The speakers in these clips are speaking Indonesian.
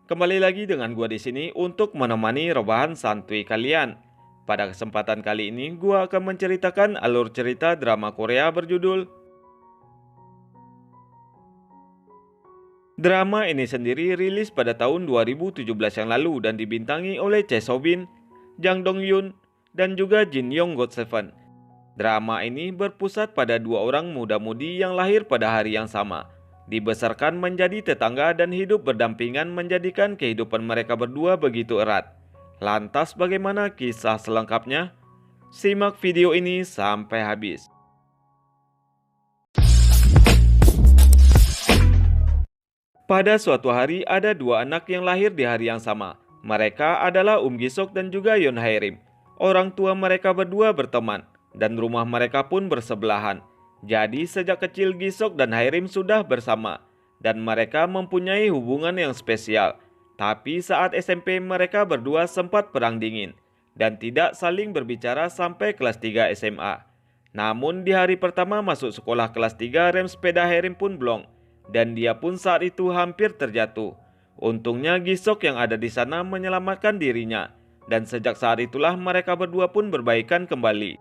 Kembali lagi dengan gua di sini untuk menemani rebahan santuy kalian. Pada kesempatan kali ini, gua akan menceritakan alur cerita drama Korea berjudul. Drama ini sendiri rilis pada tahun 2017 yang lalu dan dibintangi oleh Chae So Bin, Jang Dong Yoon, dan juga Jin Yong God Seven. Drama ini berpusat pada dua orang muda-mudi yang lahir pada hari yang sama, dibesarkan menjadi tetangga dan hidup berdampingan menjadikan kehidupan mereka berdua begitu erat. Lantas bagaimana kisah selengkapnya? Simak video ini sampai habis. Pada suatu hari ada dua anak yang lahir di hari yang sama. Mereka adalah Gi-sok dan juga Yeon Hae-rim. Orang tua mereka berdua berteman dan rumah mereka pun bersebelahan. Jadi sejak kecil Gi-sok dan Hae-rim sudah bersama dan mereka mempunyai hubungan yang spesial. Tapi saat SMP mereka berdua sempat perang dingin dan tidak saling berbicara sampai kelas 3 SMA. Namun di hari pertama masuk sekolah kelas 3 rem sepeda Hae-rim pun blong dan dia pun saat itu hampir terjatuh. Untungnya Gi-sok yang ada di sana menyelamatkan dirinya dan sejak saat itulah mereka berdua pun berbaikan kembali.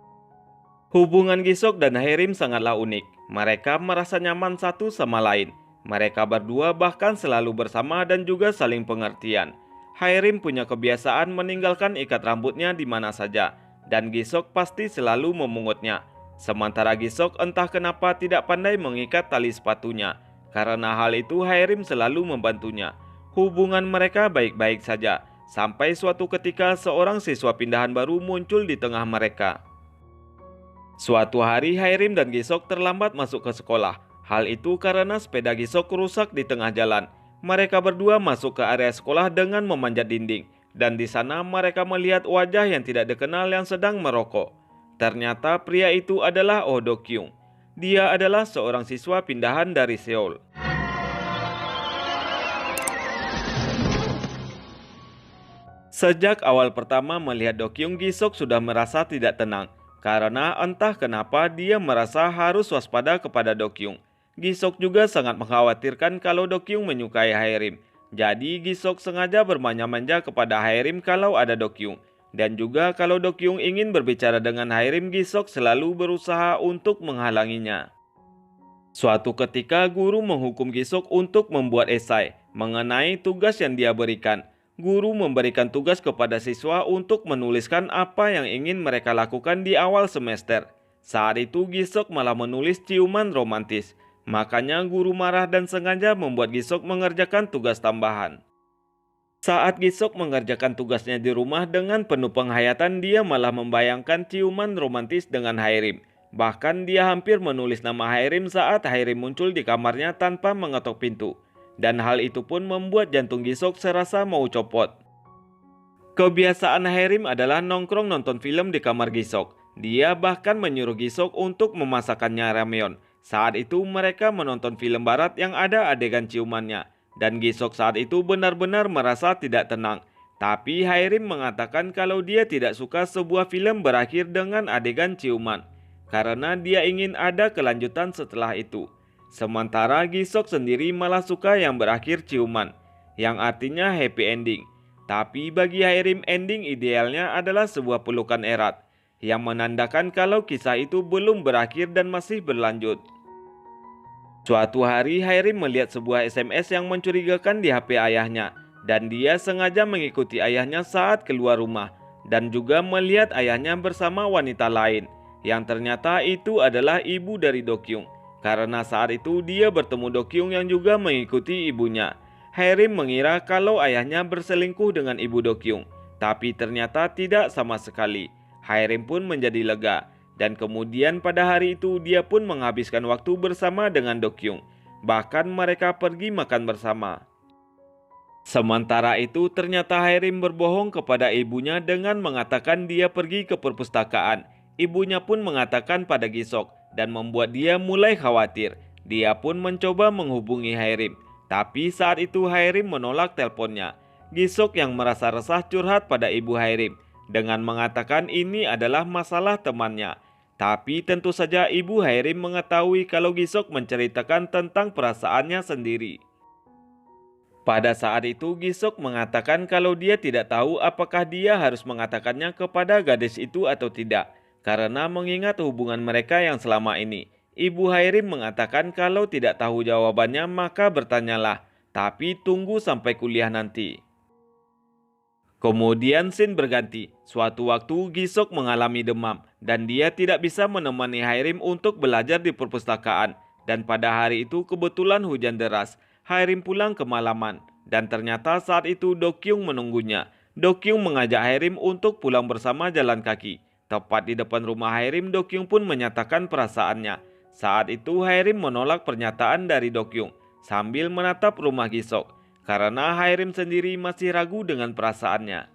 Hubungan Gi-sok dan Hae-rim sangatlah unik. Mereka merasa nyaman satu sama lain. Mereka berdua bahkan selalu bersama dan juga saling pengertian. Hae-rim punya kebiasaan meninggalkan ikat rambutnya di mana saja dan Gi-sok pasti selalu memungutnya. Sementara Gi-sok entah kenapa tidak pandai mengikat tali sepatunya. Karena hal itu Hae-rim selalu membantunya. Hubungan mereka baik-baik saja sampai suatu ketika seorang siswa pindahan baru muncul di tengah mereka. Suatu hari Hae-rim dan Gi-sok terlambat masuk ke sekolah. Hal itu karena sepeda Gi-sok rusak di tengah jalan. Mereka berdua masuk ke area sekolah dengan memanjat dinding dan di sana mereka melihat wajah yang tidak dikenal yang sedang merokok. Ternyata pria itu adalah Oh Do-kyung. Dia adalah seorang siswa pindahan dari Seoul. Sejak awal pertama melihat Do-kyung, Gi-sok sudah merasa tidak tenang. Karena entah kenapa dia merasa harus waspada kepada Do-kyung. Gi-sok juga sangat mengkhawatirkan kalau Do-kyung menyukai Hae-rim. Jadi Gi-sok sengaja bermanja-manja kepada Hae-rim kalau ada Do-kyung. Dan juga kalau Do-kyung ingin berbicara dengan Hae-rim, Gi-sok selalu berusaha untuk menghalanginya. Suatu ketika guru menghukum Gi-sok untuk membuat esai mengenai tugas yang dia berikan. Guru memberikan tugas kepada siswa untuk menuliskan apa yang ingin mereka lakukan di awal semester. Saat itu Gi-sok malah menulis ciuman romantis. Makanya guru marah dan sengaja membuat Gi-sok mengerjakan tugas tambahan. Saat Gi-sok mengerjakan tugasnya di rumah dengan penuh penghayatan, dia malah membayangkan ciuman romantis dengan Hae-rim. Bahkan dia hampir menulis nama Hae-rim saat Hae-rim muncul di kamarnya tanpa mengetok pintu. Dan hal itu pun membuat jantung Gi-sok serasa mau copot. Kebiasaan Hae-rim adalah nongkrong nonton film di kamar Gi-sok. Dia bahkan menyuruh Gi-sok untuk memasakkannya rameon. Saat itu mereka menonton film barat yang ada adegan ciumannya. Dan Gi-sok saat itu benar-benar merasa tidak tenang. Tapi Hae-rim mengatakan kalau dia tidak suka sebuah film berakhir dengan adegan ciuman. Karena dia ingin ada kelanjutan setelah itu. Sementara Gi-sok sendiri malah suka yang berakhir ciuman. Yang artinya happy ending. Tapi bagi Hae-rim ending idealnya adalah sebuah pelukan erat. Yang menandakan kalau kisah itu belum berakhir dan masih berlanjut. Suatu hari Hae-rim melihat sebuah SMS yang mencurigakan di HP ayahnya dan dia sengaja mengikuti ayahnya saat keluar rumah dan juga melihat ayahnya bersama wanita lain yang ternyata itu adalah ibu dari Do-kyung. Karena saat itu dia bertemu Do-kyung yang juga mengikuti ibunya. Hae-rim mengira kalau ayahnya berselingkuh dengan ibu Do-kyung, tapi ternyata tidak sama sekali. Hae-rim pun menjadi lega. Dan kemudian pada hari itu dia pun menghabiskan waktu bersama dengan Do-kyung. Bahkan mereka pergi makan bersama. Sementara itu ternyata Hae-rim berbohong kepada ibunya dengan mengatakan dia pergi ke perpustakaan. Ibunya pun mengatakan pada Gi-sok dan membuat dia mulai khawatir. Dia pun mencoba menghubungi Hae-rim. Tapi saat itu Hae-rim menolak teleponnya. Gi-sok yang merasa resah curhat pada ibu Hae-rim dengan mengatakan ini adalah masalah temannya. Tapi tentu saja ibu Hae-rim mengetahui kalau Gi-sok menceritakan tentang perasaannya sendiri. Pada saat itu Gisok mengatakan kalau dia tidak tahu apakah dia harus mengatakannya kepada gadis itu atau tidak, karena mengingat hubungan mereka yang selama ini. Ibu Hairim mengatakan kalau tidak tahu jawabannya maka bertanyalah, tapi tunggu sampai kuliah nanti. Kemudian scene berganti. Suatu waktu Gisok mengalami demam dan dia tidak bisa menemani Hairim untuk belajar di perpustakaan. Dan pada hari itu kebetulan hujan deras. Hairim pulang kemalaman dan ternyata saat itu Dokyung menunggunya. Dokyung mengajak Hairim untuk pulang bersama jalan kaki. Tepat di depan rumah Hairim, Dokyung pun menyatakan perasaannya. Saat itu Hairim menolak pernyataan dari Dokyung sambil menatap rumah Gisok karena Hairim sendiri masih ragu dengan perasaannya.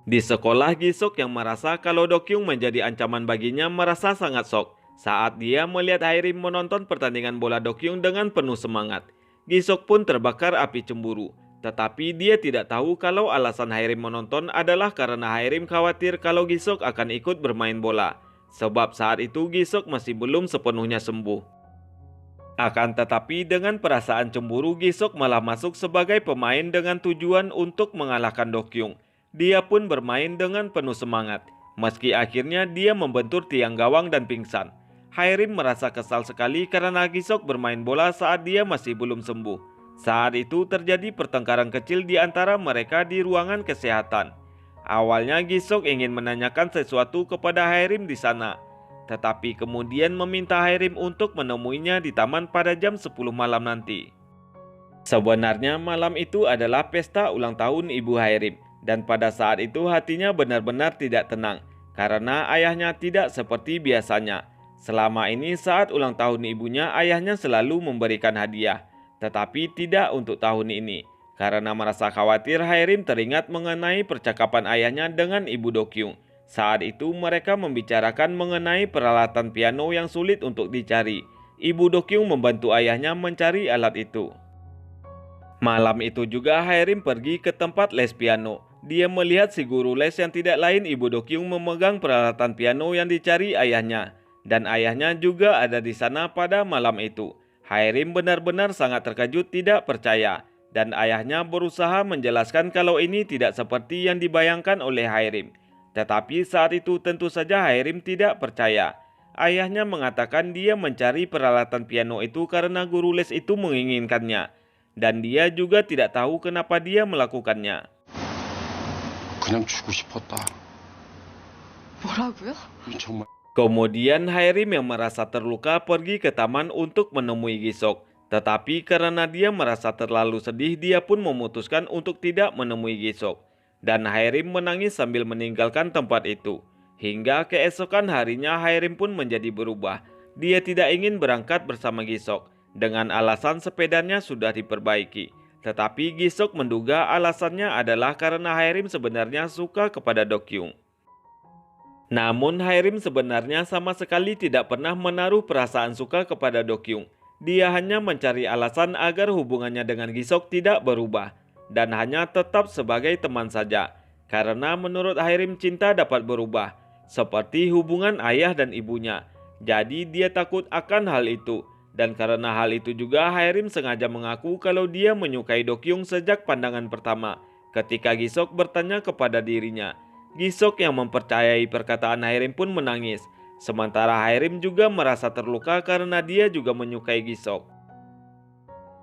Di sekolah, Gisok yang merasa kalau Dokyung menjadi ancaman baginya merasa sangat shock saat dia melihat Hairim menonton pertandingan bola Dokyung dengan penuh semangat. Gisok pun terbakar api cemburu, tetapi dia tidak tahu kalau alasan Hairim menonton adalah karena Hairim khawatir kalau Gisok akan ikut bermain bola, sebab saat itu Gisok masih belum sepenuhnya sembuh. Akan tetapi dengan perasaan cemburu, Gisok malah masuk sebagai pemain dengan tujuan untuk mengalahkan Dokyung. Dia pun bermain dengan penuh semangat, meski akhirnya dia membentur tiang gawang dan pingsan. Hairim merasa kesal sekali karena Gisok bermain bola saat dia masih belum sembuh. Saat itu terjadi pertengkaran kecil di antara mereka di ruangan kesehatan. Awalnya Gisok ingin menanyakan sesuatu kepada Hairim di sana, tetapi kemudian meminta Hairim untuk menemuinya di taman pada jam 10 malam nanti. Sebenarnya malam itu adalah pesta ulang tahun ibu Hairim, dan pada saat itu hatinya benar-benar tidak tenang karena ayahnya tidak seperti biasanya. Selama ini saat ulang tahun ibunya, ayahnya selalu memberikan hadiah, tetapi tidak untuk tahun ini karena merasa khawatir Hairim teringat mengenai percakapan ayahnya dengan ibu Dokyung. Saat itu mereka membicarakan mengenai peralatan piano yang sulit untuk dicari. Ibu Dokyung membantu ayahnya mencari alat itu. Malam itu juga Hairim pergi ke tempat les piano. Dia melihat si guru les yang tidak lain ibu Dokyung memegang peralatan piano yang dicari ayahnya. Dan ayahnya juga ada di sana pada malam itu. Hairim benar-benar sangat terkejut, tidak percaya. Dan ayahnya berusaha menjelaskan kalau ini tidak seperti yang dibayangkan oleh Hairim. Tetapi saat itu tentu saja Hairim tidak percaya. Ayahnya mengatakan dia mencari peralatan piano itu karena guru les itu menginginkannya. Dan dia juga tidak tahu kenapa dia melakukannya. 그냥 주고 싶었다. 뭐라고요? 정말. Kemudian Hairim yang merasa terluka pergi ke taman untuk menemui Gisok. Tetapi karena dia merasa terlalu sedih, dia pun memutuskan untuk tidak menemui Gisok. Dan Hairim menangis sambil meninggalkan tempat itu. Hingga keesokan harinya Hairim pun menjadi berubah. Dia tidak ingin berangkat bersama Gisok dengan alasan sepedanya sudah diperbaiki. Tetapi Gisok menduga alasannya adalah karena Hairim sebenarnya suka kepada Dokyung. Namun Hairim sebenarnya sama sekali tidak pernah menaruh perasaan suka kepada Dokyung. Dia hanya mencari alasan agar hubungannya dengan Gisok tidak berubah dan hanya tetap sebagai teman saja. Karena menurut Hairim cinta dapat berubah, seperti hubungan ayah dan ibunya. Jadi dia takut akan hal itu. Dan karena hal itu juga Hairim sengaja mengaku kalau dia menyukai Dokyung sejak pandangan pertama ketika Gisok bertanya kepada dirinya. Gisok yang mempercayai perkataan Hairim pun menangis. Sementara Hairim juga merasa terluka karena dia juga menyukai Gisok.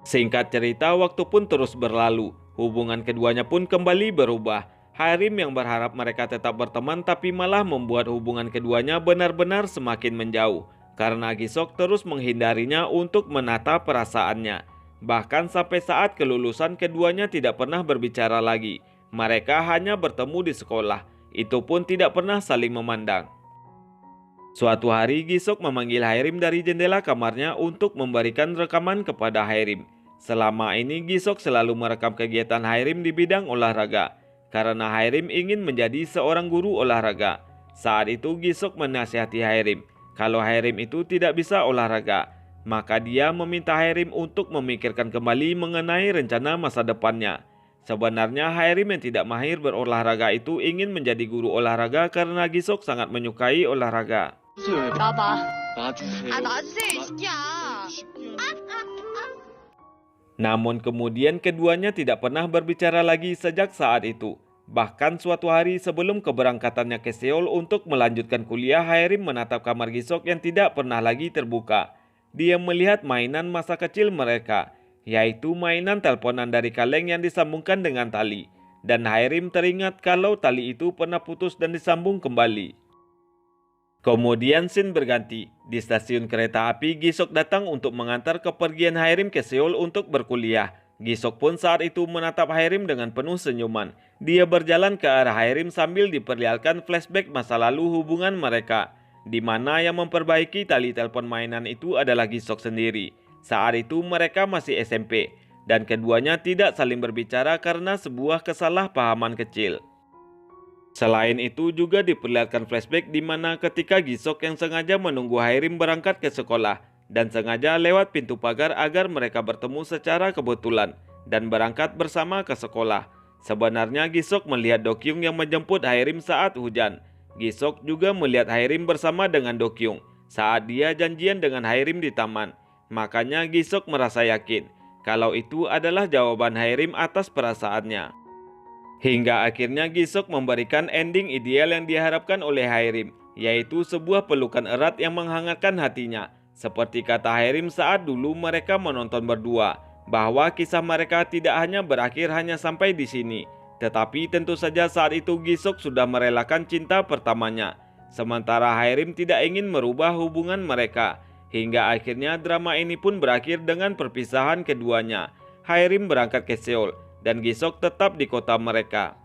Singkat cerita, waktu pun terus berlalu. Hubungan keduanya pun kembali berubah. Hairim yang berharap mereka tetap berteman tapi malah membuat hubungan keduanya benar-benar semakin menjauh. Karena Gisok terus menghindarinya untuk menata perasaannya. Bahkan sampai saat kelulusan keduanya tidak pernah berbicara lagi. Mereka hanya bertemu di sekolah. Itu pun tidak pernah saling memandang. Suatu hari Gisok memanggil Hairim dari jendela kamarnya untuk memberikan rekaman kepada Hairim. Selama ini Gisok selalu merekam kegiatan Hairim di bidang olahraga. Karena Hairim ingin menjadi seorang guru olahraga. Saat itu Gisok menasihati Hairim. Kalau Hairim itu tidak bisa olahraga, maka dia meminta Hairim untuk memikirkan kembali mengenai rencana masa depannya. Sebenarnya Hairim yang tidak mahir berolahraga itu ingin menjadi guru olahraga karena Gisok sangat menyukai olahraga. 나봐. 놔주세요. 아, 놔주세요, 이 새끼야. Namun kemudian keduanya tidak pernah berbicara lagi sejak saat itu. Bahkan suatu hari sebelum keberangkatannya ke Seoul untuk melanjutkan kuliah, Haerim menatap kamar Gisok yang tidak pernah lagi terbuka. Dia melihat mainan masa kecil mereka, yaitu mainan teleponan dari kaleng yang disambungkan dengan tali. Dan Haerim teringat kalau tali itu pernah putus dan disambung kembali. Kemudian scene berganti. Di stasiun kereta api, Gisok datang untuk mengantar kepergian Haerim ke Seoul untuk berkuliah. Gisok pun saat itu menatap Haerim dengan penuh senyuman. Dia berjalan ke arah Haerim sambil diperlihatkan flashback masa lalu hubungan mereka, di mana yang memperbaiki tali telepon mainan itu adalah Gisok sendiri. Saat itu mereka masih SMP, dan keduanya tidak saling berbicara karena sebuah kesalahpahaman kecil. Selain itu juga diperlihatkan flashback di mana ketika Gisok yang sengaja menunggu Haerim berangkat ke sekolah dan sengaja lewat pintu pagar agar mereka bertemu secara kebetulan dan berangkat bersama ke sekolah. Sebenarnya Gisok melihat Dokyung yang menjemput Haerim saat hujan. Gisok juga melihat Haerim bersama dengan Dokyung saat dia janjian dengan Haerim di taman. Makanya Gisok merasa yakin kalau itu adalah jawaban Haerim atas perasaannya. Hingga akhirnya Gisok memberikan ending ideal yang diharapkan oleh Haerim, yaitu sebuah pelukan erat yang menghangatkan hatinya. Seperti kata Haerim saat dulu mereka menonton berdua, bahwa kisah mereka tidak hanya berakhir hanya sampai di sini. Tetapi tentu saja saat itu Gisok sudah merelakan cinta pertamanya. Sementara Haerim tidak ingin merubah hubungan mereka. Hingga akhirnya drama ini pun berakhir dengan perpisahan keduanya. Haerim berangkat ke Seoul dan Gisok tetap di kota mereka.